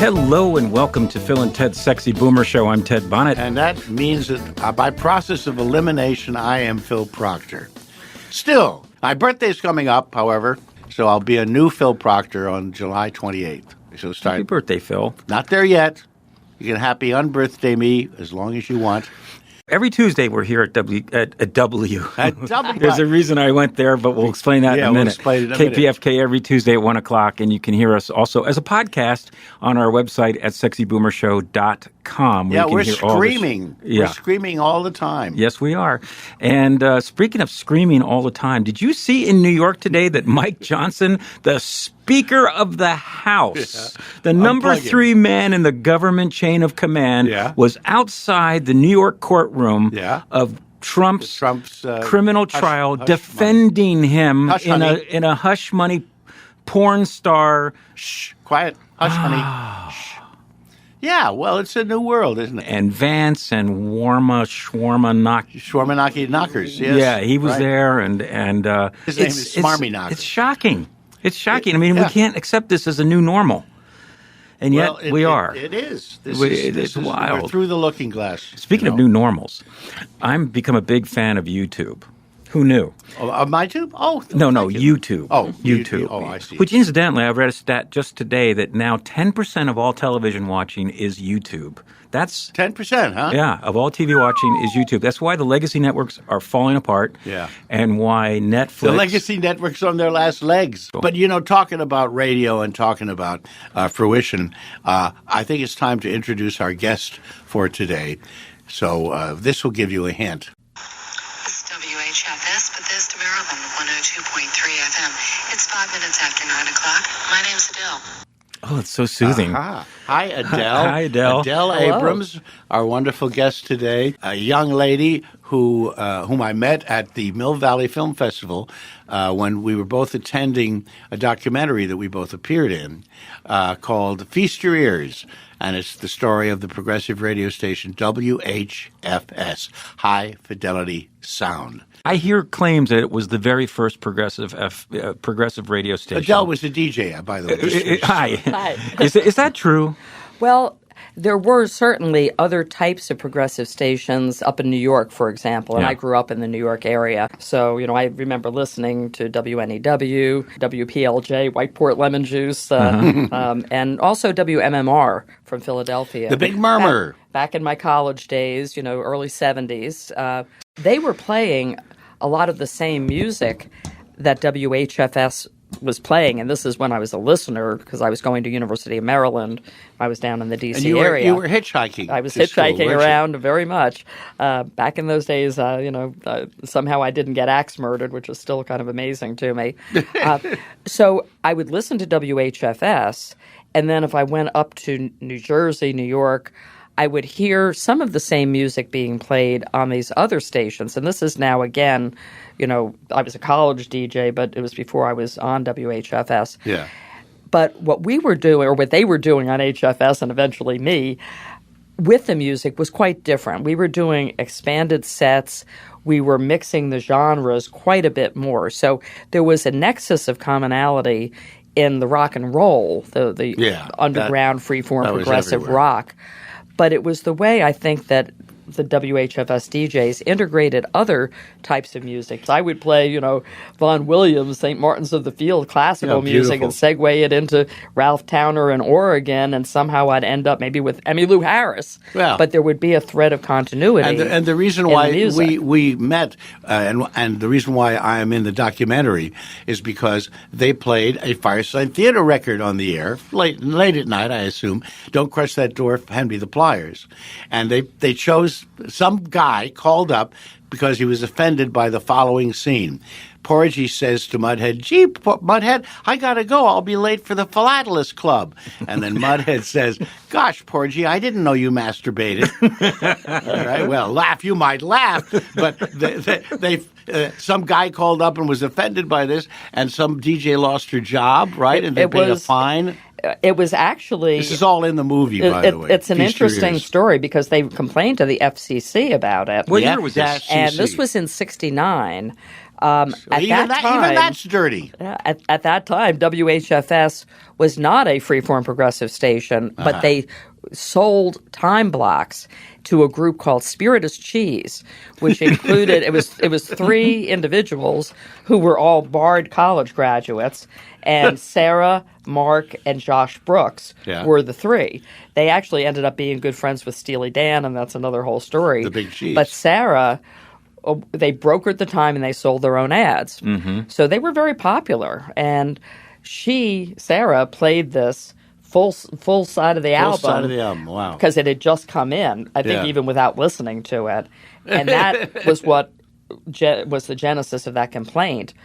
Hello and welcome to Phil and Ted's Sexy Boomer Show. I'm Ted Bonnet. And that means that by process of elimination, I am Phil Proctor. Still, my birthday's coming up, however, so I'll be a new Phil Proctor on July 28th. So Happy birthday, Phil. Not there yet. You can happy unbirthday me as long as you want. Every Tuesday we're here at W. At W. There's a reason I went there, but we'll explain that in a minute. We'll explain it in a minute. KPFK every Tuesday at 1 o'clock, and you can hear us also as a podcast on our website at sexyboomershow.com. Yeah, we're screaming. We're screaming all the time. Yes, we are. And speaking of screaming all the time, did you see in New York today that Mike Johnson, the Speaker of the House, the number 3 man in the government chain of command, was outside the New York courtroom of Trump's criminal trial, defending him in a hush money porn star. Shh, quiet, hush money. Shh. Yeah, well, it's a new world, isn't it? And Vance and Schwarmanaki Knockers, yes. Yeah, he was there, and his name is Smarmy Knocker. It's shocking. It's shocking. We can't accept this as a new normal. And yet we are. It is. It's wild. We're through the looking glass. Speaking of new normals, I'm become a big fan of YouTube. Who knew? Of my tube? Oh, no, YouTube. Oh, YouTube. Oh, I see. Which, incidentally, I read a stat just today that now 10% of all television watching is YouTube. That's 10%, huh? Yeah, of all TV watching is YouTube. That's why the legacy networks are falling apart. Yeah. And why Netflix. The legacy networks on their last legs. But, talking about radio and talking about fruition, I think it's time to introduce our guest for today. So this will give you a hint. This is WHFS, Bethesda, Maryland, 102.3 FM. It's 5 minutes after 9 o'clock. My name's Adele. Oh, it's so soothing. Hi, Adele. Hi, Adele. Adele Abrams, our wonderful guest today, a young lady whom I met at the Mill Valley Film Festival when we were both attending a documentary that we both appeared in called Feast Your Ears. And it's the story of the progressive radio station WHFS, High Fidelity Sound. I hear claims that it was the very first progressive radio station. Adele was the DJ, by the way. Hi. Is that true? Well, there were certainly other types of progressive stations up in New York, for example, and I grew up in the New York area. So, I remember listening to WNEW, WPLJ, White Port Lemon Juice, and also WMMR from Philadelphia. The Big Murmur. Back in my college days, early 70s, they were playing a lot of the same music that WHFS was playing, and this is when I was a listener because I was going to University of Maryland. I was down in the D.C. area. You were hitchhiking. I was hitchhiking around very much. Back in those days, somehow I didn't get axe murdered, which is still kind of amazing to me. So I would listen to WHFS, and then if I went up to New Jersey, New York, I would hear some of the same music being played on these other stations. And this is now, again, I was a college DJ, but it was before I was on WHFS. Yeah. But what we were doing, or what they were doing on HFS and eventually me, with the music was quite different. We were doing expanded sets. We were mixing the genres quite a bit more. So there was a nexus of commonality in the rock and roll, the underground, freeform, progressive rock. But it was the way I think that the WHFS DJs integrated other types of music. I would play, Vaughan Williams, St. Martin's of the Field classical music and segue it into Ralph Towner and Oregon, and somehow I'd end up maybe with Emmylou Harris. Well, but there would be a thread of continuity. And the reason why we met and the reason why I am in the documentary is because they played a Fireside Theater record on the air late at night, I assume. Don't Crush That Door, hand me the pliers. And they chose some guy called up because he was offended by the following scene. Porgy says to Mudhead, "Gee, Mudhead, I gotta go. I'll be late for the Philatelist Club." And then Mudhead says, "Gosh, Porgy, I didn't know you masturbated." All right, well, you might laugh, but some guy called up and was offended by this, and some DJ lost her job, right? And they paid a fine. It was actually... This is all in the movie, by the way. It's an interesting story because they complained to the FCC about it. What year was this? And this was in 1969. Even that's dirty. At that time, WHFS was not a freeform progressive station, but they sold time blocks to a group called Spiritus Cheese, which included it was three individuals who were all Bard College graduates, and Sarah, Mark, and Josh Brooks were the three. They actually ended up being good friends with Steely Dan, and that's another whole story. The Big Cheese. But Sarah, they brokered the time and they sold their own ads. So they were very popular. And Sarah, played this full side of the album. Full side of the album, wow. Because it had just come in, I think even without listening to it. And that was what was the genesis of that complaint.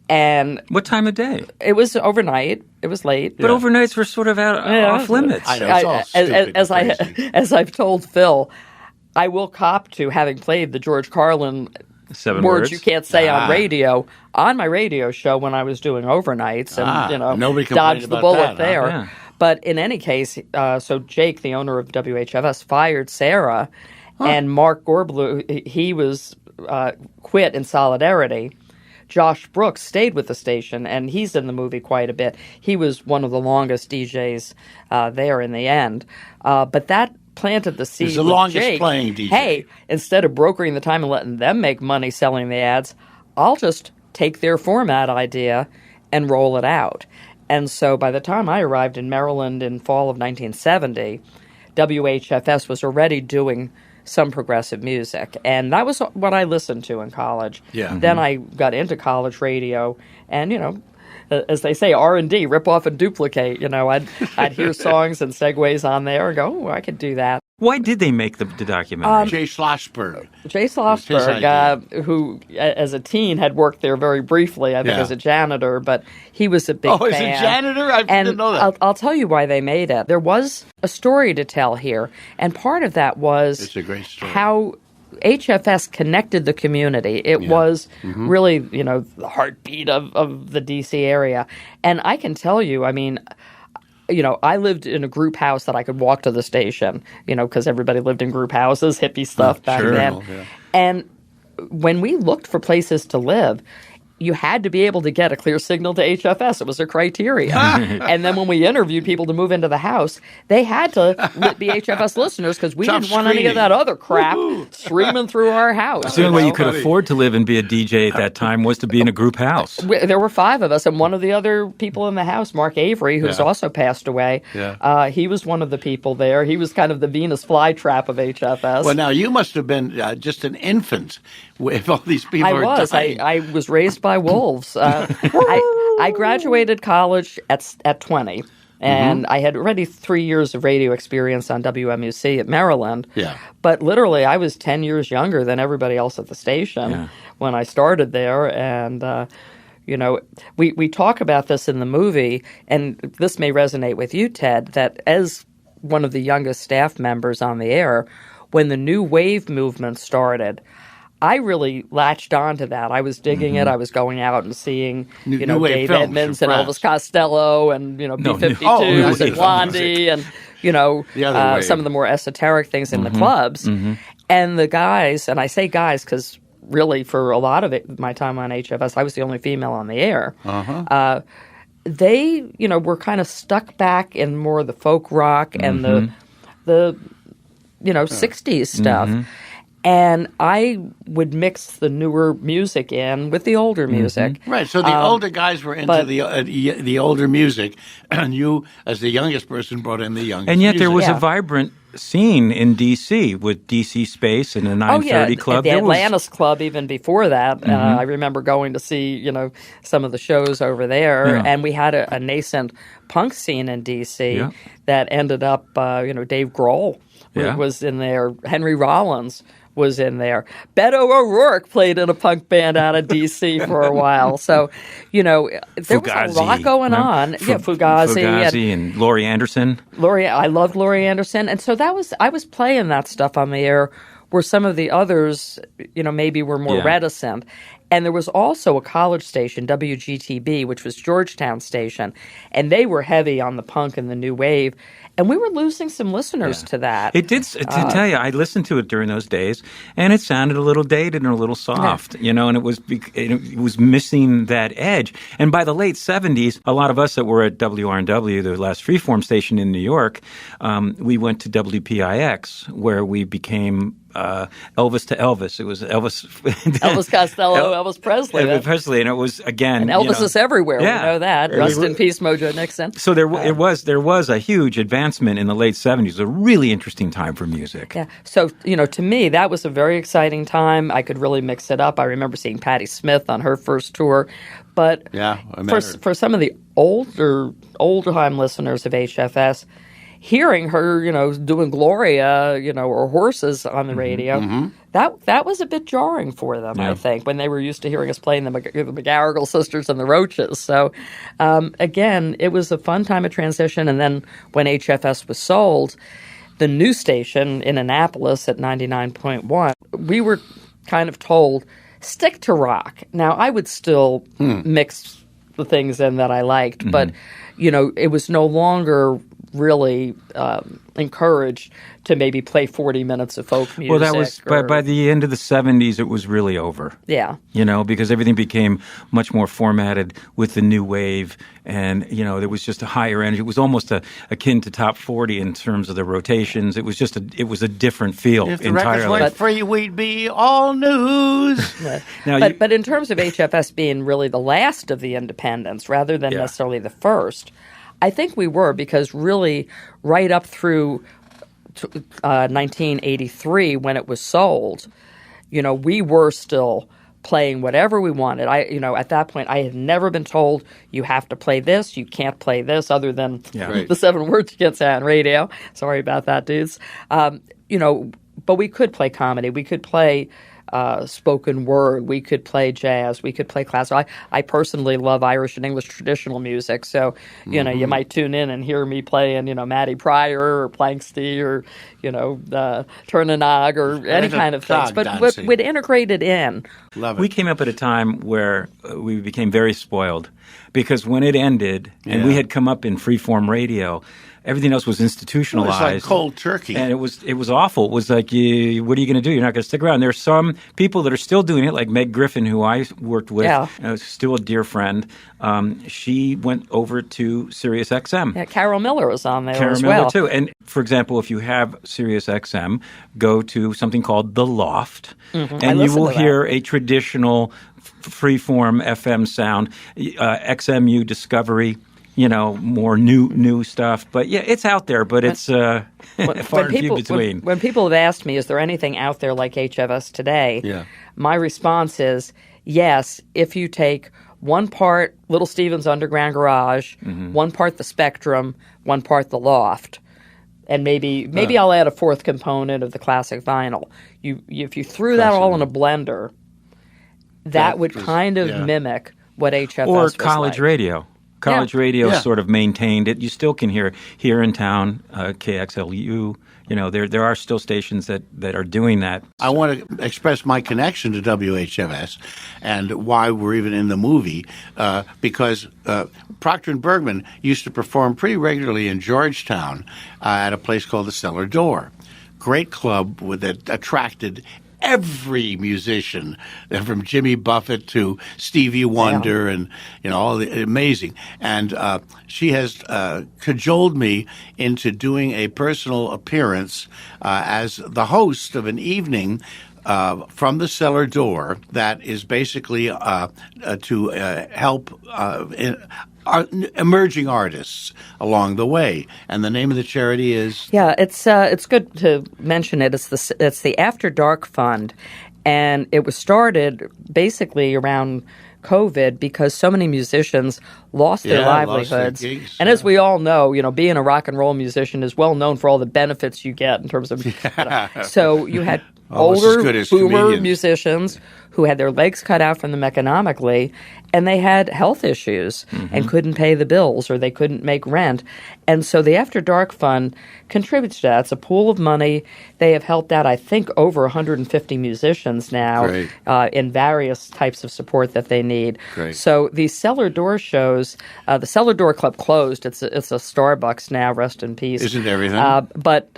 And what time of day? It was overnight. It was late. But overnights were sort of off limits. I know, it's all stupid as I've told Phil, I will cop to having played the George Carlin 7 words you can't say on radio on my radio show when I was doing overnights, and nobody dodged the bullet that, there. Yeah. But in any case, so Jake, the owner of WHFS, fired Sarah, and Mark Gorblew, he was quit in solidarity. Josh Brooks stayed with the station, and he's in the movie quite a bit. He was one of the longest DJs there in the end. But that planted the seed. He's the with longest Jake. playing DJ. Hey, instead of brokering the time and letting them make money selling the ads, I'll just take their format idea and roll it out. And so by the time I arrived in Maryland in fall of 1970, WHFS was already doing some progressive music. And that was what I listened to in college. Yeah. Then I got into college radio and, as they say, R&D, rip off and duplicate. I'd hear songs and segues on there and go, I could do that. Why did they make the documentary? Jay Schlossberg. Jay Schlossberg, who as a teen had worked there very briefly, I think as a janitor, but he was a big fan. Oh, as a janitor? I didn't know that. I'll tell you why they made it. There was a story to tell here, and part of that was it's a great story. How HFS connected the community. It was really, the heartbeat of the D.C. area. And I can tell you, I lived in a group house that I could walk to the station, because everybody lived in group houses, hippie stuff back then. Yeah. And when we looked for places to live, you had to be able to get a clear signal to HFS. It was a criteria. And then when we interviewed people to move into the house, they had to be HFS listeners because we didn't want any of that other crap streaming through our house. The only way you could afford to live and be a DJ at that time was to be in a group house. There were 5 of us, and one of the other people in the house, Mark Avery, who's also passed away, he was one of the people there. He was kind of the Venus flytrap of HFS. Well, now, you must have been just an infant if all these people are dying. I was raised by wolves. I graduated college at 20, and I had already 3 years of radio experience on WMUC at Maryland. Yeah. But literally, I was 10 years younger than everybody else at the station when I started there. And, we talk about this in the movie, and this may resonate with you, Ted, that as one of the youngest staff members on the air, when the new wave movement started, I really latched on to that. I was digging it. I was going out and seeing, Dave Edmonds and Elvis Costello and, B-52s and Blondie and, some of the more esoteric things in the clubs. And the guys, and I say guys because really for a lot of my time on HFS, I was the only female on the air. They, were kind of stuck back in more of the folk rock and the 60s stuff. And I would mix the newer music in with the older music. Right. So the older guys were into the older music, and you, as the youngest person, brought in the youngest. And yet music. there was a vibrant scene in D.C. with D.C. Space and the 930 Club. The Atlantis Club even before that. I remember going to see, some of the shows over there. And we had a nascent punk scene in D.C. that ended up, Dave Grohl was in there. Henry Rollins was in there. Beto O'Rourke played in a punk band out of D.C. for a while. So, there Fugazi, was a lot going on. Fugazi and Laurie Anderson. I loved Laurie Anderson. And so I was playing that stuff on the air where some of the others, maybe were more reticent. And there was also a college station, WGTB, which was Georgetown station, and they were heavy on the punk and the new wave. And we were losing some listeners to that. It did. To tell you, I listened to it during those days, and it sounded a little dated and a little soft, and it was missing that edge. And by the late 70s, a lot of us that were at WRNW, the last freeform station in New York, we went to WPIX, where we became Elvis to Elvis. It was Elvis Elvis Costello, Elvis Presley. Elvis Presley, and it was, again... And Elvis is everywhere. Yeah. We know that. Rest in peace, Mojo Nixon. So there was a huge advancement in the late 70s. It was a really interesting time for music. Yeah. So, to me, that was a very exciting time. I could really mix it up. I remember seeing Patti Smith on her first tour. But for some of the older-time listeners of HFS, hearing her, doing Gloria, or Horses on the radio, that was a bit jarring for them, I think, when they were used to hearing us playing the McGarrigle Sisters and the Roaches. So, again, it was a fun time of transition. And then when HFS was sold, the new station in Annapolis at 99.1, we were kind of told, stick to rock. Now, I would still mix the things in that I liked, but, it was no longer really encouraged to maybe play 40 minutes of folk music. Well, that was by the end of the 70s, it was really over. Yeah. Because everything became much more formatted with the new wave, and, there was just a higher energy. It was almost akin to top 40 in terms of the rotations. It was just it was a different feel entirely. If the records weren't free, we'd be all news. But in terms of HFS being really the last of the independents rather than necessarily the first, I think we were, because really right up through 1983 when it was sold, we were still playing whatever we wanted. At that point, I had never been told you have to play this, you can't play this, other than the 7 words you can't say on radio. Sorry about that, dudes. But we could play comedy. We could play spoken word. We could play jazz. We could play classical. I personally love Irish and English traditional music. So, you might tune in and hear me playing, Matty Pryor or Planksty or, Turnanog or any kind of things. But we'd integrate it in. Love it. We came up at a time where we became very spoiled, because when it ended and we had come up in freeform radio, everything else was institutionalized. It was like cold turkey. And it was awful. It was like, what are you going to do? You're not going to stick around. There are some people that are still doing it, like Meg Griffin, who I worked with, still a dear friend. She went over to Sirius XM. Yeah, Carol Miller was on there as well. Carol Miller, too. And, for example, if you have Sirius XM, go to something called The Loft, and you will hear a traditional freeform FM sound, XMU Discovery, more new stuff. But it's out there, but it's far and few between. When people have asked me, is there anything out there like HFS today? My response is yes, if you take one part Little Steven's Underground Garage, one part the Spectrum, one part the Loft, and maybe I'll add a fourth component of the classic vinyl. If you threw that all in a blender, that would kind of mimic what HFS or was college like. Radio. College radio sort of maintained it. You still can hear here in town, KXLU. There are still stations that are doing that. I want to express my connection to WHFS and why we're even in the movie, because Procter & Bergman used to perform pretty regularly in Georgetown at a place called the Cellar Door. Great club that attracted every musician, from Jimmy Buffett to Stevie Wonder, and all the amazing. And she has cajoled me into doing a personal appearance as the host of an evening from the Cellar Door that is basically to help emerging artists along the way. And the name of the charity is? Yeah, it's good to mention it. It's the After Dark Fund, and it was started basically around COVID because so many musicians lost their livelihoods. Lost their gigs, and as we all know, being a rock and roll musician is well known for all the benefits you get in terms of. So you had older boomer musicians who had their legs cut out from them economically, and they had health issues and couldn't pay the bills or they couldn't make rent. And so the After Dark Fund contributes to that. It's a pool of money. They have helped out, I think, over 150 musicians now in various types of support that they need. Great. So these Cellar Door shows, the Cellar Door Club closed. It's a Starbucks now, rest in peace. Isn't everything? But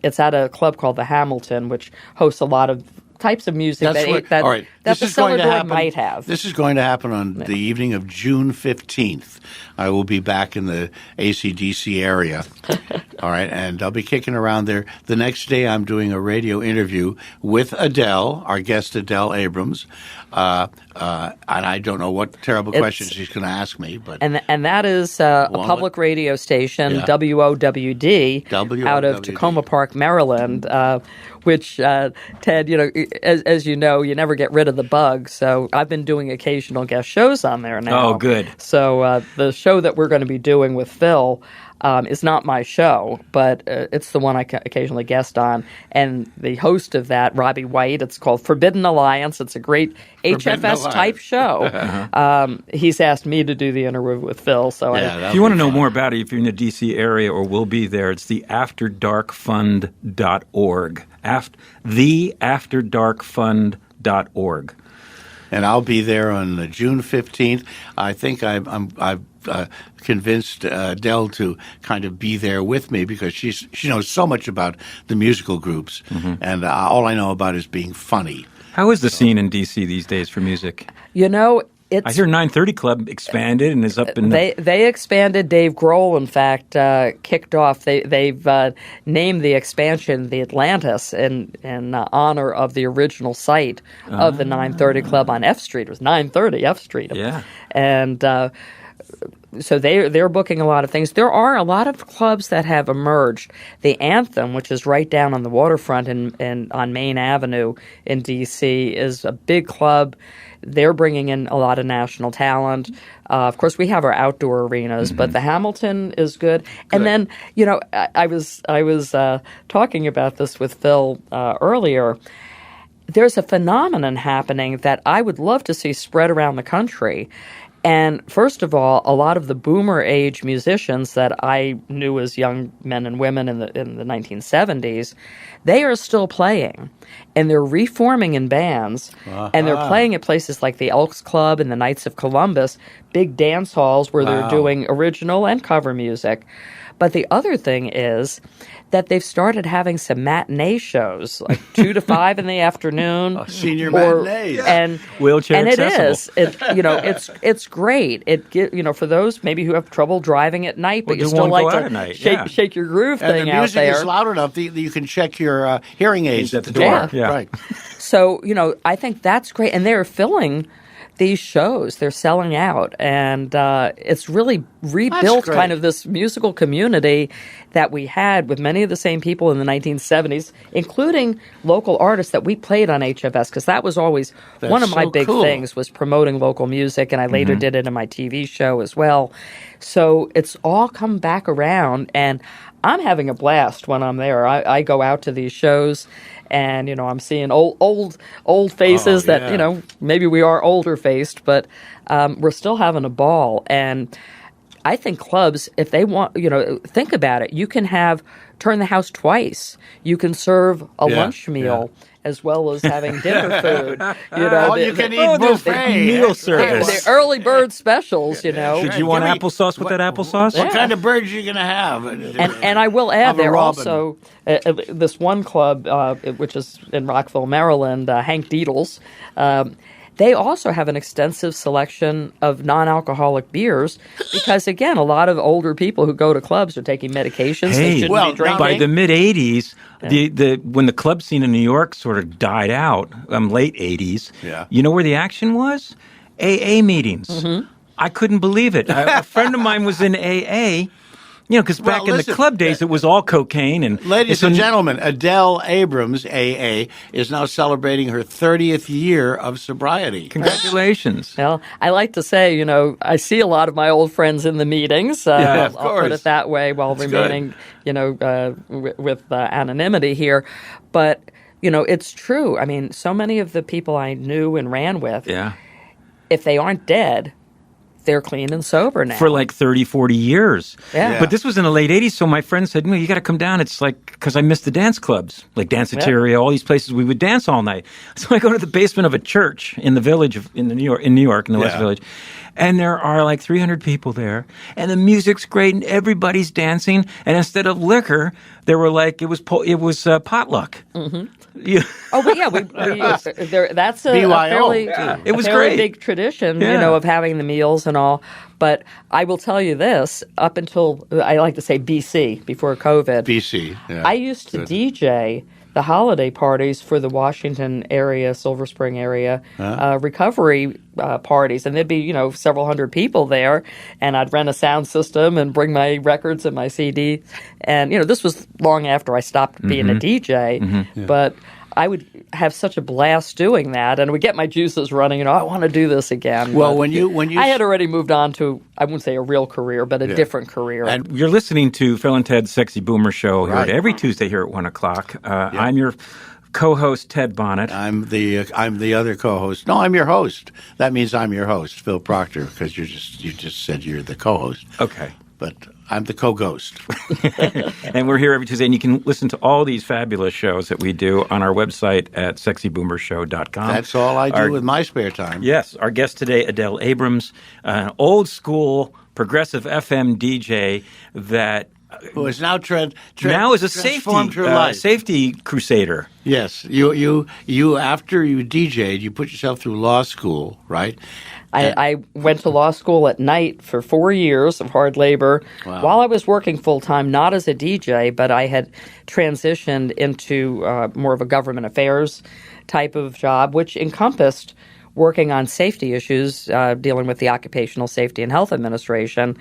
it's at a club called the Hamilton, which hosts a lot of types of music that the Cellar Door might have. This is going to happen on the evening of June 15th. I will be back in the AC/DC area. All right, and I'll be kicking around there. The next day I'm doing a radio interview with Adele, our guest Adele Abrams. And I don't know what terrible questions she's going to ask me. But and that is a public radio station, WOWD, out of Tacoma Park, Maryland, which, Ted, as you know, you never get rid of the bug. So I've been doing occasional guest shows on there now. Oh, good. So the show that we're going to be doing with Phil is not my show, but it's the one I occasionally guest on. And the host of that, Robbie White, it's called Forbidden Alliance. It's a great HFS-type show. He's asked me to do the interview with Phil. So if you want to know more about it, if you're in the D.C. area or will be there, it's the afterdarkfund.org. theafterdarkfund.org. And I'll be there on June 15th. I think I've convinced Adele to kind of be there with me because she knows so much about the musical groups, and all I know about is being funny. How is the scene in D.C. these days for music? I hear 930 Club expanded and is up in They expanded. Dave Grohl, in fact, kicked off. They've named the expansion the Atlantis in honor of the original site of the 930 Club on F Street. It was 930 F Street. Yeah. And so they're booking a lot of things. There are a lot of clubs that have emerged. The Anthem, which is right down on the waterfront and on Main Avenue in D.C., is a big club. They're bringing in a lot of national talent. Of course, we have our outdoor arenas, but the Hamilton is good. And then, I was talking about this with Phil earlier. There's a phenomenon happening that I would love to see spread around the country. And first of all, a lot of the boomer age musicians that I knew as young men and women in the 1970s, they are still playing, and they're reforming in bands, and they're playing at places like the Elks Club and the Knights of Columbus, big dance halls where they're doing original and cover music. But the other thing is that they've started having some matinee shows, like 2 to 5 in the afternoon. Senior matinees. And wheelchair accessible. It's great. For those maybe who have trouble driving at night, but you still like to shake your groove thing out there. And the music is loud enough that you can check your hearing aids at the door. Yeah. Right. So, I think that's great. And they're filling these shows. They're selling out. And it's really rebuilt kind of this musical community that we had with many of the same people in the 1970s, including local artists that we played on HFS, because that was always one of my big things was promoting local music, and I later did it in my TV show as well. So it's all come back around, and I'm having a blast when I'm there. I go out to these shows, and I'm seeing old faces that maybe we are older faced, but we're still having a ball. And I think clubs, if they want, think about it. You can turn the house twice. You can serve a lunch meal as well as having dinner food. You can eat buffet. Meal service. The early bird specials, Did you want applesauce with that applesauce? What kind of birds are you going to have? And I will add, there also this one club, which is in Rockville, Maryland, Hank Deedles. They also have an extensive selection of non-alcoholic beers because, again, a lot of older people who go to clubs are taking medications they shouldn't be drinking. By the mid-'80s, when the club scene in New York sort of died out, late 80s, you know where the action was? AA meetings. I couldn't believe it. A friend of mine was in AA. Because back in the club days, it was all cocaine. And ladies and gentlemen, Adele Abrams, AA, is now celebrating her 30th year of sobriety. Congratulations. Well, I like to say, I see a lot of my old friends in the meetings. Of course. I'll put it that way while remaining, with anonymity here. But it's true. I mean, so many of the people I knew and ran with, Yeah. if they aren't dead, they're clean and sober now. For like 30, 40 years. Yeah. But this was in the late 80s, so my friend said, you got to come down. It's like, because I missed the dance clubs, like Danceteria, all these places we would dance all night. So I go to the basement of a church in the village, in New York, in the West Village. And there are like 300 people there, and the music's great, and everybody's dancing. And instead of liquor, there were like it was potluck. Mm-hmm. Yeah. Oh, but yeah, that's a fairly, It was fairly great. big tradition, of having the meals and all. But I will tell you this: up until I like to say BC, before COVID, I used to DJ the holiday parties for the Washington area, Silver Spring area, recovery parties. And there'd be, several hundred people there. And I'd rent a sound system and bring my records and my CD. And, this was long after I stopped being a DJ. Mm-hmm. Yeah. But I would have such a blast doing that, and I would get my juices running. I want to do this again. Well, when you I had already moved on to, I wouldn't say a real career, but a different career. And you're listening to Phil and Ted's Sexy Boomer Show here every Tuesday here at 1 o'clock. I'm your co-host, Ted Bonnet. I'm the other co-host. No, I'm your host. That means I'm your host, Phil Proctor, because you just said you're the co-host. Okay. But I'm the co-ghost. And we're here every Tuesday, and you can listen to all these fabulous shows that we do on our website at sexyboomershow.com. That's all I do with my spare time. Yes. Our guest today, Adele Abrams, an old-school progressive FM DJ that who is now now is a safety crusader. Yes, you after you DJ'd, you put yourself through law school, right? I went to law school at night for 4 years of hard labor while I was working full-time, not as a DJ, but I had transitioned into more of a government affairs type of job, which encompassed working on safety issues, dealing with the Occupational Safety and Health Administration.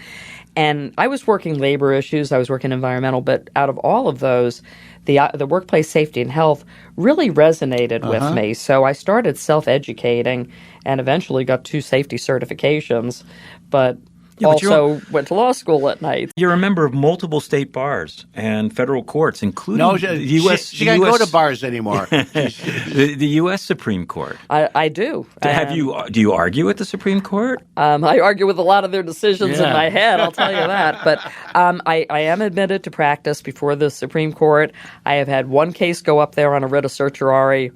And I was working labor issues, I was working environmental, but out of all of those, the workplace safety and health really resonated with me. So I started self-educating and eventually got 2 safety certifications, but also went to law school at night. You're a member of multiple state bars and federal courts, including the U.S. She can't go to bars anymore. the U.S. Supreme Court. I do. Do you argue at the Supreme Court? I argue with a lot of their decisions in my head, I'll tell you that. But I am admitted to practice before the Supreme Court. I have had one case go up there on a writ of certiorari,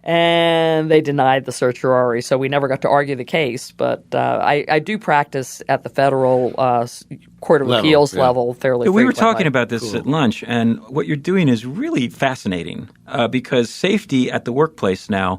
and they denied the certiorari, so we never got to argue the case. But I do practice at the federal Court of Appeals level fairly frequently. We were talking about this at lunch, and what you're doing is really fascinating because safety at the workplace now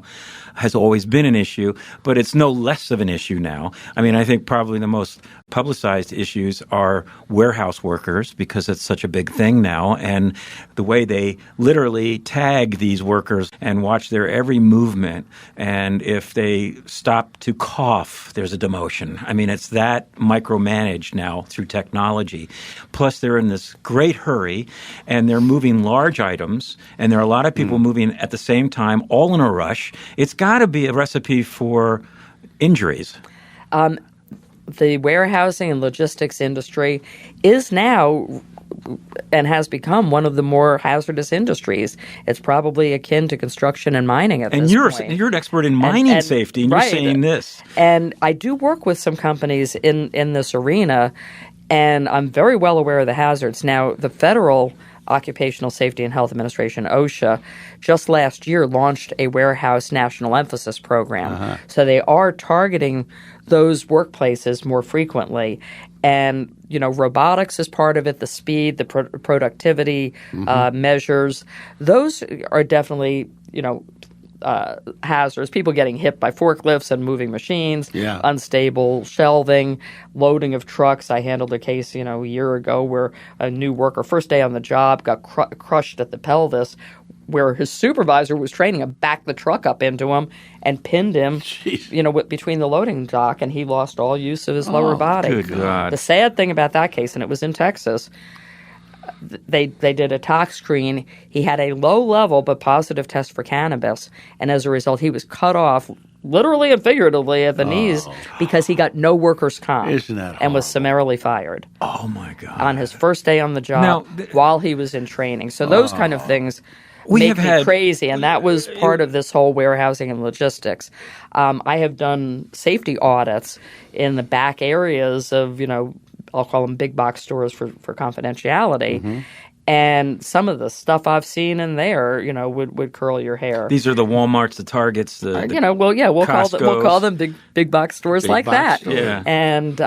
has always been an issue, but it's no less of an issue now. I mean, I think probably the most publicized issues are warehouse workers because it's such a big thing now, and the way they literally tag these workers and watch their every movement, and if they stop to cough, there's a demotion. I mean, it's that micromanaged now through technology. Plus, they're in this great hurry, and they're moving large items, and there are a lot of people moving at the same time, all in a rush. It's got to be a recipe for injuries. The warehousing and logistics industry is now and has become one of the more hazardous industries. It's probably akin to construction and mining at this point. And you're an expert in mining safety, and you're saying this. And I do work with some companies in this arena, and I'm very well aware of the hazards. Now, the federal Occupational Safety and Health Administration, OSHA, just last year launched a warehouse national emphasis program. So they are targeting those workplaces more frequently. And, robotics is part of it, the speed, the productivity measures. Those are definitely, hazards. People getting hit by forklifts and moving machines, unstable shelving, loading of trucks. I handled a case, a year ago where a new worker, first day on the job, got crushed at the pelvis, where his supervisor was training him, backed the truck up into him and pinned him, between the loading dock, and he lost all use of his lower body. Good God. The sad thing about that case, and it was in Texas, they did a tox screen. He had a low level but positive test for cannabis, and as a result, he was cut off literally and figuratively at the knees because he got no workers' comp. Isn't that and was summarily fired. Oh, my God. On his first day on the job while he was in training. So those kind of things make me crazy. And that was part of this whole warehousing and logistics. I have done safety audits in the back areas of, I'll call them big box stores for confidentiality. Mm-hmm. And some of the stuff I've seen in there, would curl your hair. These are the Walmarts, the Targets, the we'll call them big box stores like that. Stores. Yeah. And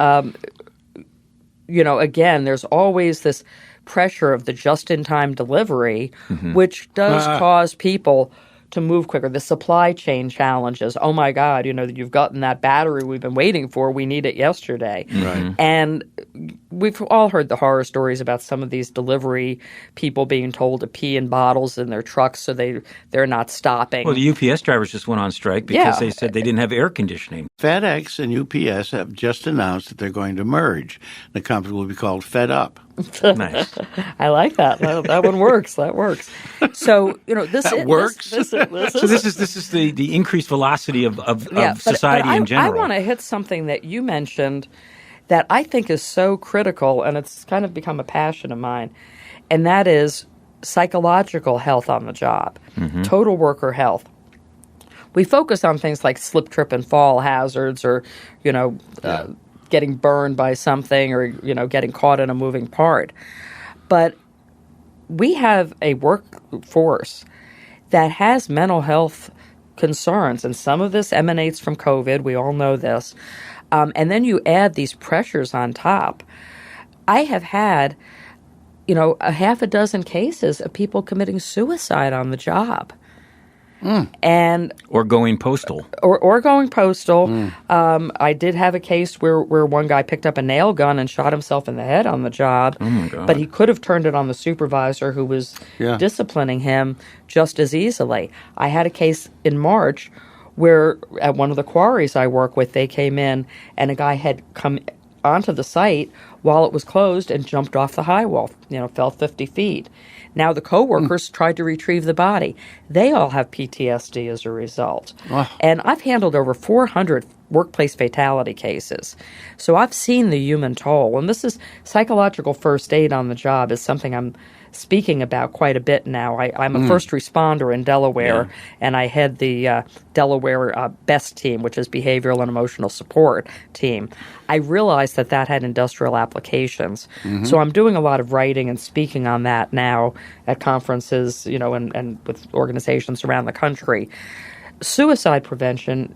again, there's always this pressure of the just-in-time delivery, mm-hmm. which does cause people to move quicker. The supply chain challenges. Oh my God, you've gotten that battery we've been waiting for. We need it yesterday. Right. And we've all heard the horror stories about some of these delivery people being told to pee in bottles in their trucks so they're not stopping. Well, the UPS drivers just went on strike because they said they didn't have air conditioning. FedEx and UPS have just announced that they're going to merge. The company will be called Fed Up. Nice. I like that. That one works. That works. So this works. This is the increased velocity of society in general. I want to hit something that you mentioned that I think is so critical, and it's kind of become a passion of mine, and that is psychological health on the job, mm-hmm. total worker health. We focus on things like slip, trip, and fall hazards, or getting burned by something, or getting caught in a moving part. But we have a workforce that has mental health concerns, and some of this emanates from COVID. We all know this. And then you add these pressures on top. I have had, a half a dozen cases of people committing suicide on the job. And or going postal. Or going postal. I did have a case where one guy picked up a nail gun and shot himself in the head on the job. Oh my God. But he could have turned it on the supervisor who was disciplining him just as easily. I had a case in March where at one of the quarries I work with, they came in and a guy had come onto the site while it was closed and jumped off the high wall, fell 50 feet. Now the coworkers tried to retrieve the body. They all have PTSD as a result. Oh. And I've handled over 400 workplace fatality cases. So I've seen the human toll. And this is psychological first aid on the job is something I'm speaking about quite a bit now. I'm a first responder in Delaware, and I head the Delaware BEST team, which is Behavioral and Emotional Support team. I realized that had industrial applications. Mm-hmm. So I'm doing a lot of writing and speaking on that now at conferences, and with organizations around the country. Suicide prevention,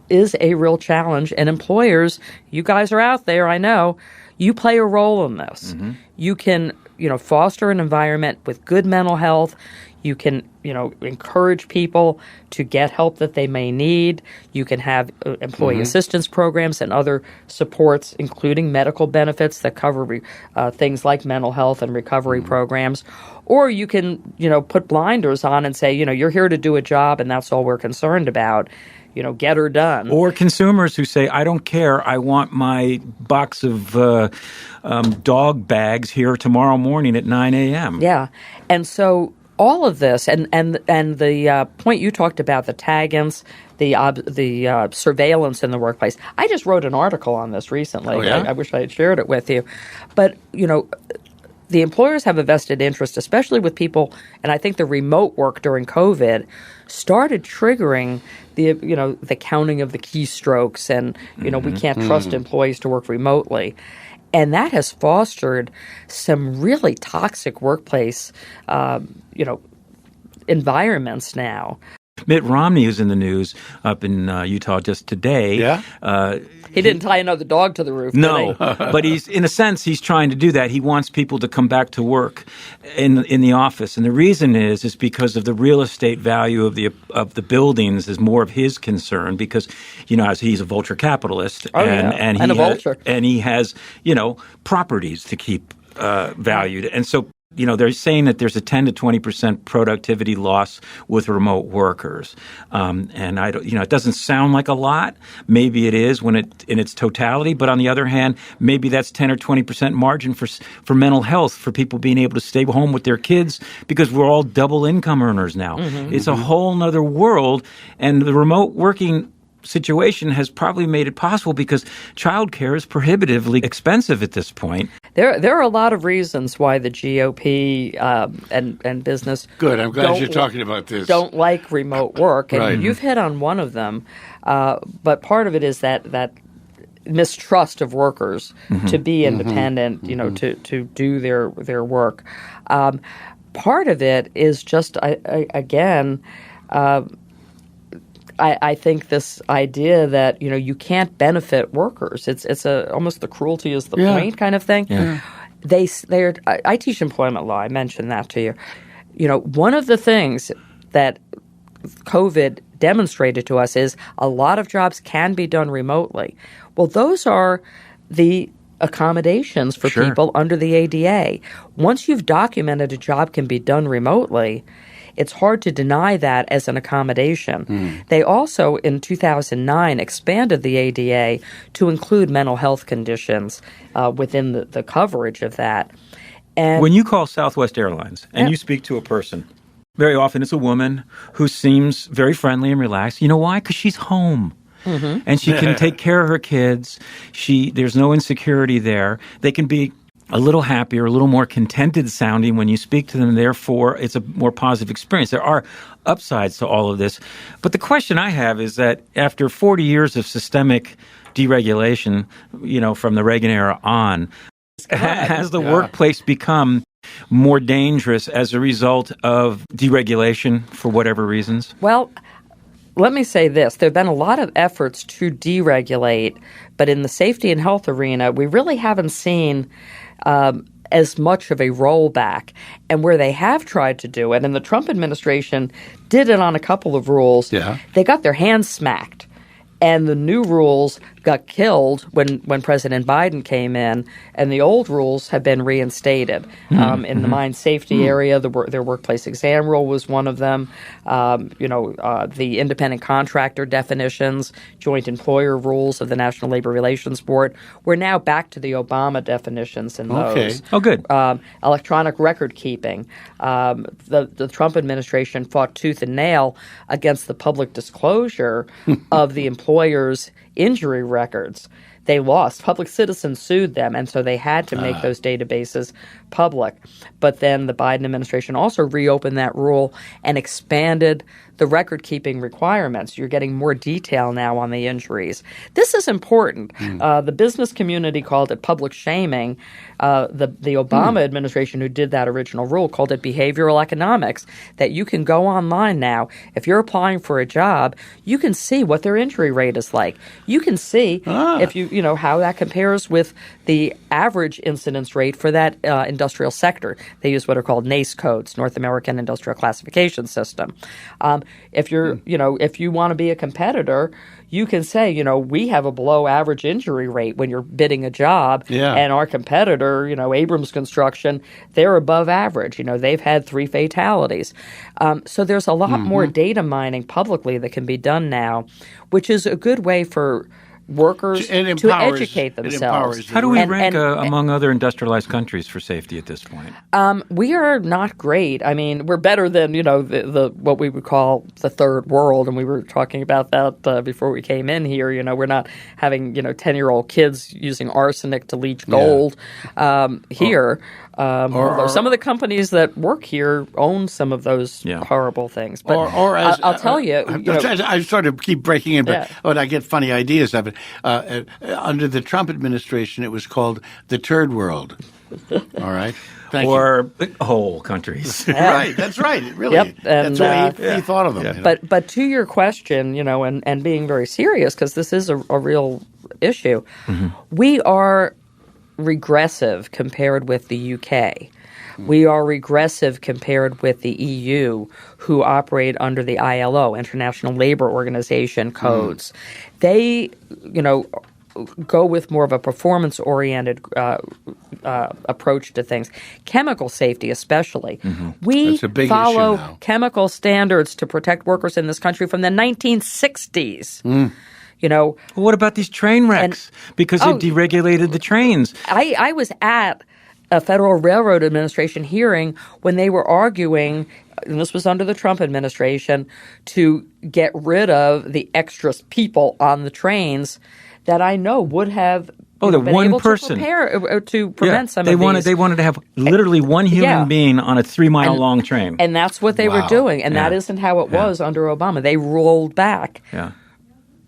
is a real challenge, and employers, you guys are out there, I know, you play a role in this. Mm-hmm. You can foster an environment with good mental health. You can, encourage people to get help that they may need. You can have employee assistance programs and other supports, including medical benefits that cover things like mental health and recovery programs. Or you can, put blinders on and say, you're here to do a job and that's all we're concerned about. Get her done. Or consumers who say, I don't care, I want my box of dog bags here tomorrow morning at 9 a.m. Yeah. And so all of this, and the point you talked about, the taggants, the surveillance in the workplace. I just wrote an article on this recently. Oh, yeah? I wish I had shared it with you. But, the employers have a vested interest, especially with people, and I think the remote work during COVID started triggering the counting of the keystrokes, and we can't trust employees to work remotely, and that has fostered some really toxic workplace, environments now. Mitt Romney, who's in the news up in Utah just today. Yeah. He didn't tie another dog to the roof. No, but in a sense, he's trying to do that. He wants people to come back to work in the office, and the reason is because of the real estate value of the buildings is more of his concern because, as he's a vulture capitalist, and a vulture, and he has properties to keep valued, and so. They're saying that there's a 10 to 20% productivity loss with remote workers, and I don't. It doesn't sound like a lot. Maybe it is when in its totality, but on the other hand, maybe that's 10 or 20% margin for mental health for people being able to stay home with their kids because we're all double income earners now. Mm-hmm. It's a whole nother world, and the remote working situation has probably made it possible because childcare is prohibitively expensive at this point. There are a lot of reasons why the GOP and business. Good. I'm glad you're talking about this. Don't like remote work, and Right. you've hit on one of them. But part of it is that mistrust of workers to be independent, to do their work. Part of it is just I think this idea that you can't benefit workers. It's almost the cruelty is the point kind of thing. Yeah. I teach employment law. I mentioned that to you. One of the things that COVID demonstrated to us is a lot of jobs can be done remotely. Well, those are the accommodations for people under the ADA. Once you've documented a job can be done remotely, it's hard to deny that as an accommodation. They also, in 2009, expanded the ADA to include mental health conditions within the coverage of that. And when you call Southwest Airlines and you speak to a person, very often it's a woman who seems very friendly and relaxed. You know why? Because she's home. And she can take care of her kids. There's no insecurity there. They can be a little happier, a little more contented sounding when you speak to them. Therefore, it's a more positive experience. There are upsides to all of this. But the question I have is that after 40 years of systemic deregulation, from the Reagan era on, has the workplace become more dangerous as a result of deregulation for whatever reasons? Well, let me say this. There have been a lot of efforts to deregulate, but in the safety and health arena, we really haven't seen as much of a rollback. And where they have tried to do it, and the Trump administration did it on a couple of rules, they got their hands smacked. And the new rules got killed when President Biden came in, and the old rules have been reinstated. In the mine safety area, their workplace exam rule was one of them. The independent contractor definitions, joint employer rules of the National Labor Relations Board. We're now back to the Obama definitions in those. Oh, good. Electronic record keeping. The Trump administration fought tooth and nail against the public disclosure of the employer's injury records. They lost. Public citizens sued them, and so they had to make those databases public. But then the Biden administration also reopened that rule and expanded the record-keeping requirements. You're getting more detail now on the injuries. This is important. The business community called it public shaming. The Obama administration, who did that original rule, called it behavioral economics, that you can go online now. If you're applying for a job, you can see what their injury rate is like. You can see if you know how that compares with the average incidence rate for that industrial sector. They use what are called NACE codes, North American Industrial Classification System. If you're, if you want to be a competitor, you can say, we have a below average injury rate when you're bidding a job, and our competitor, Abrams Construction, they're above average. They've had 3 fatalities. So there's a lot more data mining publicly that can be done now, which is a good way for workers to educate themselves. How do we rank among other industrialized countries for safety at this point? We are not great. I mean, we're better than the what we would call the third world, and we were talking about that before we came in here. We're not having 10-year-old kids using arsenic to leach gold here. Or some of the companies that work here own some of those horrible things. But I'll tell you, I sort of keep breaking in, but I get funny ideas of it. Under the Trump administration, it was called the Turd World. All right. Thank or whole countries. Right. That's right. Really. And, that's what he thought of them. But to your question, and being very serious, because this is a real issue, we are regressive compared with the UK. We are regressive compared with the EU, who operate under the ILO, International Labor Organization codes. They, go with more of a performance-oriented approach to things. Chemical safety, especially. We follow chemical standards to protect workers in this country from the 1960s. What about these train wrecks? Because they deregulated the trains. I was at a Federal Railroad Administration hearing when they were arguing, and this was under the Trump administration, to get rid of the extra people on the trains that I know would have the one able person to prevent some of these. They wanted to have literally one human being on a 3-mile long train. And that's what they were doing. And that isn't how it was under Obama. They rolled back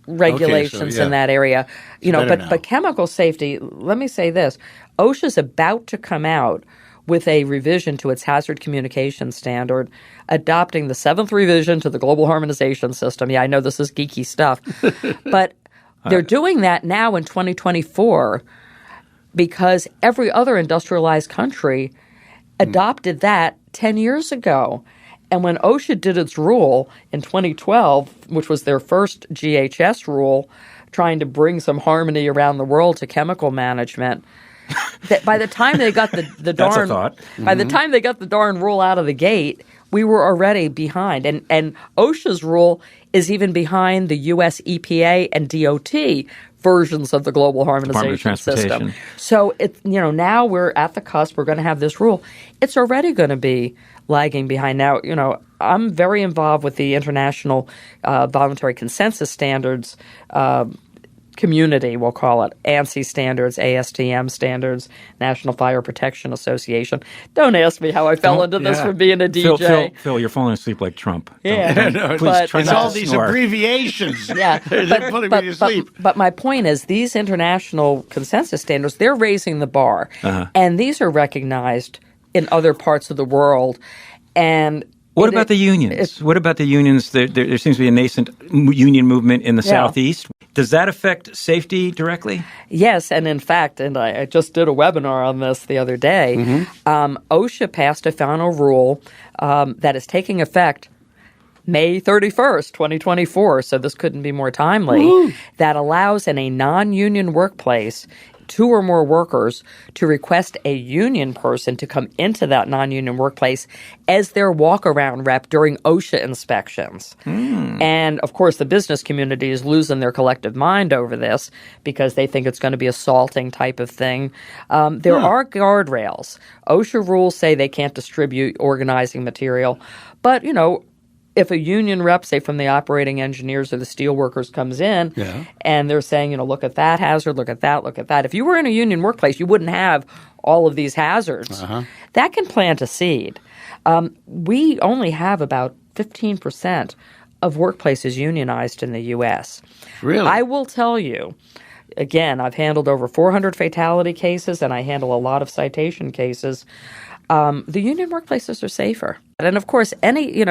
regulations in that area. But chemical safety, let me say this. OSHA's about to come out with a revision to its hazard communication standard, adopting the 7th revision to the Global Harmonization System. Yeah, I know this is geeky stuff. But they're doing that now in 2024 because every other industrialized country adopted that 10 years ago. And when OSHA did its rule in 2012, which was their first GHS rule, trying to bring some harmony around the world to chemical management, that by the time they got the darn by the time they got the darn rule out of the gate, we were already behind. And OSHA's rule is even behind the U.S. EPA and DOT versions of the global harmonization system. So now we're at the cusp. We're going to have this rule. It's already going to be lagging behind. Now, I'm very involved with the International Voluntary Consensus Standards community, we'll call it, ANSI standards, ASTM standards, National Fire Protection Association. Don't ask me how I fell into this from being a DJ. Phil, you're falling asleep like Trump. Yeah. Please try it's not all to these snore. abbreviations. Yeah. They're putting me to sleep. But my point is these international consensus standards, they're raising the bar. And these are recognized in other parts of the world. And what about the unions? What about the unions? There seems to be a nascent union movement in the Southeast. Does that affect safety directly? Yes, and in fact, and I just did a webinar on this the other day, OSHA passed a final rule that is taking effect May 31st, 2024, so this couldn't be more timely, that allows in a non-union workplace 2 or more workers to request a union person to come into that non-union workplace as their walk-around rep during OSHA inspections. And, of course, the business community is losing their collective mind over this because they think it's going to be assaulting type of thing. There are guardrails. OSHA rules say they can't distribute organizing material. But, if a union rep, say from the operating engineers or the steel workers comes in and they're saying, look at that hazard, look at that, look at that. If you were in a union workplace, you wouldn't have all of these hazards. That can plant a seed. We only have about 15% of workplaces unionized in the U.S. Really? I will tell you, again, I've handled over 400 fatality cases and I handle a lot of citation cases. The union workplaces are safer. And of course, any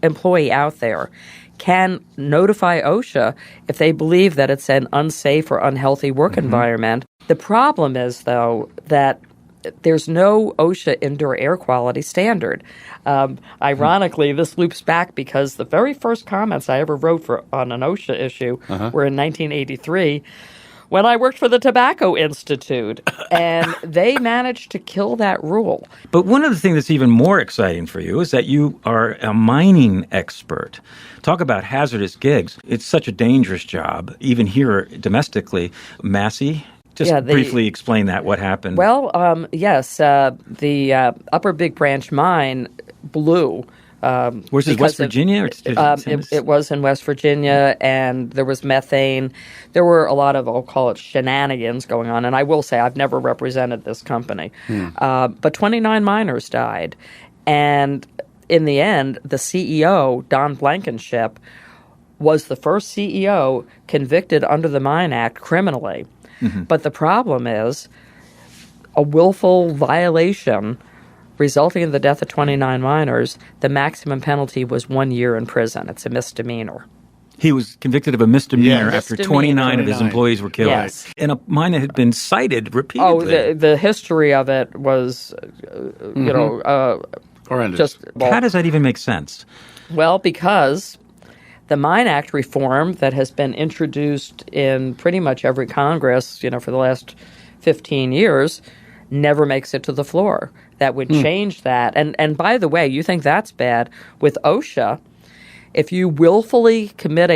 employee out there can notify OSHA if they believe that it's an unsafe or unhealthy work environment. The problem is, though, that there's no OSHA indoor air quality standard. Ironically, this loops back because the very first comments I ever wrote on an OSHA issue were in 1983. When I worked for the Tobacco Institute, and they managed to kill that rule. But one of the things that's even more exciting for you is that you are a mining expert. Talk about hazardous gigs. It's such a dangerous job, even here domestically. Massey, just briefly explain that, what happened. Well, yes, the Upper Big Branch mine blew. Was it West Virginia? It was in West Virginia, and there was methane. There were a lot of, I'll call it, shenanigans going on. And I will say I've never represented this company. But 29 miners died. And in the end, the CEO, Don Blankenship, was the first CEO convicted under the Mine Act criminally. But the problem is a willful violation resulting in the death of 29 miners, the maximum penalty was 1 year in prison. It's a misdemeanor. He was convicted of a misdemeanor after 29 of his employees were killed. Yes. And a mine that had been cited repeatedly. Oh, the history of it was, horrendous. Just... Well, how does that even make sense? Well, because the Mine Act reform that has been introduced in pretty much every Congress, for the last 15 years, never makes it to the floor. That would change that. And by the way, you think that's bad. With OSHA, if you willfully commit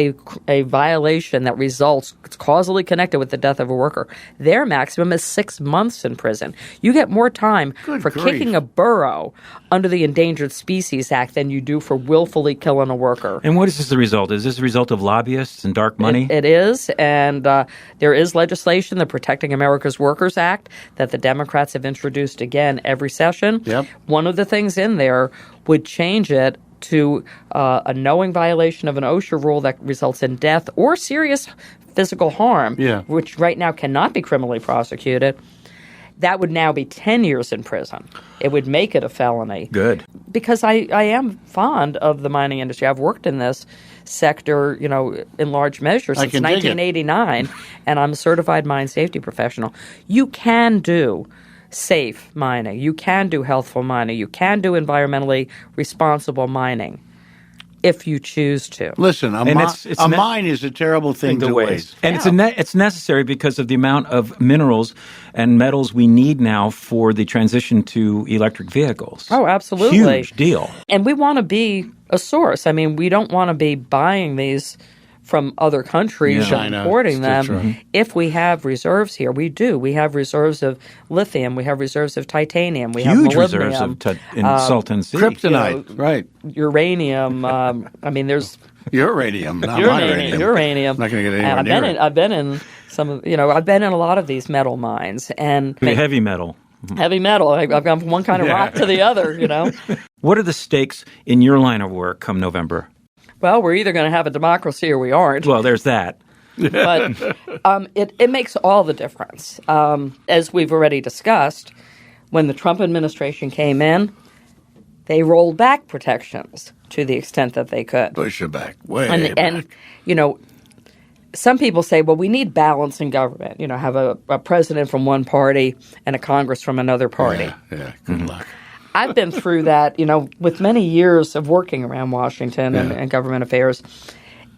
a violation that results, it's causally connected with the death of a worker, their maximum is 6 months in prison. You get more time for kicking a burro under the Endangered Species Act than you do for willfully killing a worker. And what is this the result? Is this a result of lobbyists and dark money? It is, and there is legislation, the Protecting America's Workers Act, that the Democrats have introduced again every session. Yep. One of the things in there would change it to a knowing violation of an OSHA rule that results in death or serious physical harm, which right now cannot be criminally prosecuted. That would now be 10 years in prison. It would make it a felony. Good. Because I am fond of the mining industry. I've worked in this sector, in large measure since 1989, and I'm a certified mine safety professional. You can do safe mining. You can do healthful mining. You can do environmentally responsible mining if you choose to. Listen, a mine is a terrible thing to waste. And it's necessary because of the amount of minerals and metals we need now for the transition to electric vehicles. Oh, absolutely. Huge deal. And we want to be a source. I mean, we don't want to be buying these from other countries and importing them. If we have reserves here, we do. We have reserves of lithium. We have reserves of titanium. We have molybdenum. Reserves in Salton Sea. Kryptonite, right. Uranium. There's... Uranium, not my uranium. Uranium. I'm not going to get anywhere near it. I've been in some, I've been in a lot of these metal mines. And heavy metal. Heavy metal. I've gone from one kind of rock to the other, What are the stakes in your line of work come November? Well, we're either going to have a democracy or we aren't. Well, there's that. But it makes all the difference. As we've already discussed, when the Trump administration came in, they rolled back protections to the extent that they could. Push it back, way back. And, some people say, well, we need balance in government. Have a president from one party and a Congress from another party. Yeah, good luck. I've been through that, with many years of working around Washington and government affairs.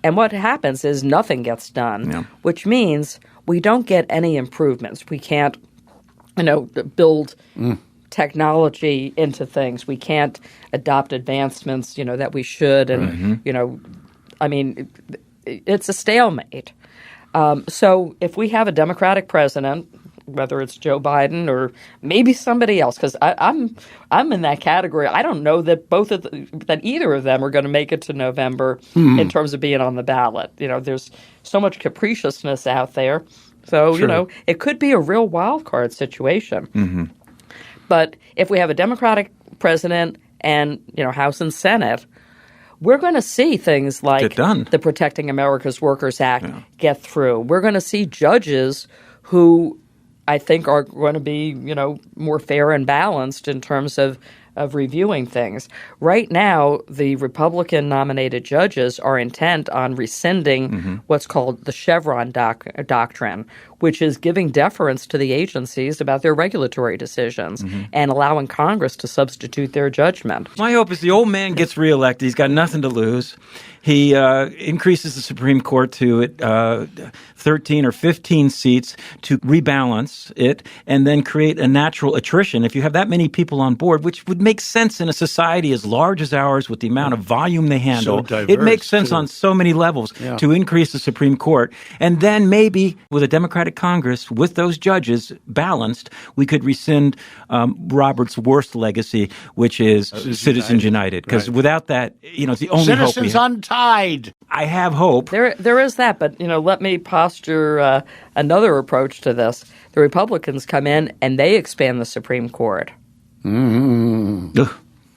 And what happens is nothing gets done, which means we don't get any improvements. We can't, build technology into things. We can't adopt advancements, that we should. And, it's a stalemate. So if we have a Democratic president, whether it's Joe Biden or maybe somebody else, because I'm in that category. I don't know that that either of them are going to make it to November in terms of being on the ballot. There's so much capriciousness out there. So, it could be a real wild card situation. Mm-hmm. But if we have a Democratic president and, House and Senate, we're going to see things like the Protecting America's Workers Act get through. We're going to see judges who I think are going to be, more fair and balanced in terms of reviewing things. Right now, the Republican-nominated judges are intent on rescinding what's called the Chevron doctrine, which is giving deference to the agencies about their regulatory decisions and allowing Congress to substitute their judgment. My hope is the old man gets reelected. He's got nothing to lose. He increases the Supreme Court to 13 or 15 seats to rebalance it and then create a natural attrition. If you have that many people on board, which would make sense in a society as large as ours with the amount of volume they handle, so diverse, it makes sense on so many levels to increase the Supreme Court. And then maybe with a Democratic Congress, with those judges balanced, we could rescind Robert's worst legacy, which is Citizens United. Because without that, it's the only hope we have. Untied. I have hope. There is that, but let me posture another approach to this. The Republicans come in and they expand the Supreme Court.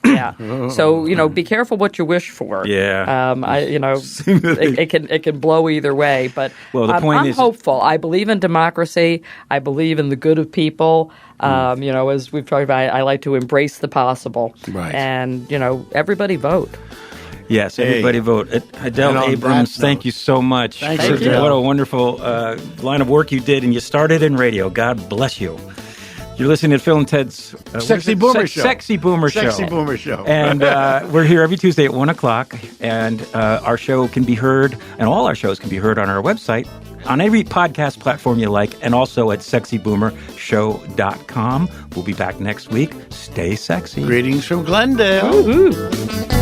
Yeah. So be careful what you wish for. Yeah. It can blow either way. But the point I'm hopeful. I believe in democracy. I believe in the good of people. As we've talked about, I like to embrace the possible. Right. And everybody vote. Yes, everybody vote. Adele Abrams, thank you so much. Thank you. What a wonderful line of work you did, and you started in radio. God bless you. You're listening to Phil and Ted's Sexy Boomer Show. Sexy Boomer Show. Sexy Boomer Show. And we're here every Tuesday at 1 o'clock, and our show can be heard, and all our shows can be heard on our website, on every podcast platform you like, and also at sexyboomershow.com. We'll be back next week. Stay sexy. Greetings from Glendale. Woo-hoo.